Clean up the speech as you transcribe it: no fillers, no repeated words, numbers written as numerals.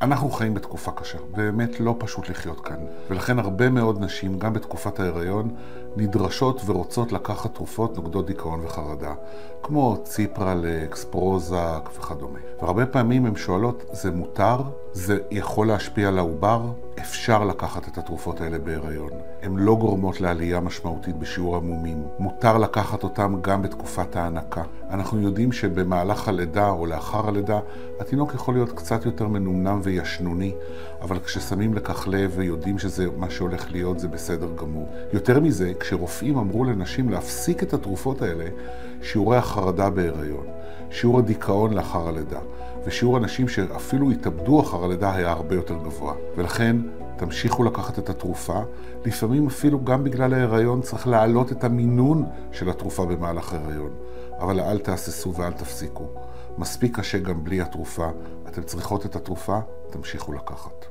אנחנו חיים בתקופה קשה, באמת לא פשוט לחיות כאן. ולכן הרבה מאוד נשים, גם בתקופת ההיריון, נדרשות ורוצות לקחת תרופות נוגדות דיכאון וחרדה, כמו ציפרלקס, פרוזק וכדומה. והרבה פעמים הן שואלות, זה מותר? זה יכול להשפיע על העובר? אפשר לקחת את התרופות האלה בהיריון. הן לא גורמות לעלייה משמעותית בשיעור המומים. מותר לקחת אותם גם בתקופת ההנקה. אנחנו יודעים שבמהלך הלידה או לאחר הלידה, התינוק יכול להיות קצת יותר מנומנם וישנוני, אבל כששמים לכך לב ויודעים שזה מה שהולך להיות, זה בסדר גמור. יותר מזה, כשרופאים אמרו לנשים להפסיק את התרופות האלה, שיעורי החרדה בהיריון, שיעור הדיכאון לאחר הלידה, ושיעור אנשים שאפילו התאבדו אחר הלידה היה הרבה יותר גבוה. ולכן תמשיכו לקחת את התרופה. לפעמים אפילו גם בגלל ההיריון צריך להעלות את המינון של התרופה במהלך ההיריון. אבל אל תהססו ואל תפסיקו. מספיק קשה גם בלי התרופה. אתם צריכות את התרופה, תמשיכו לקחת.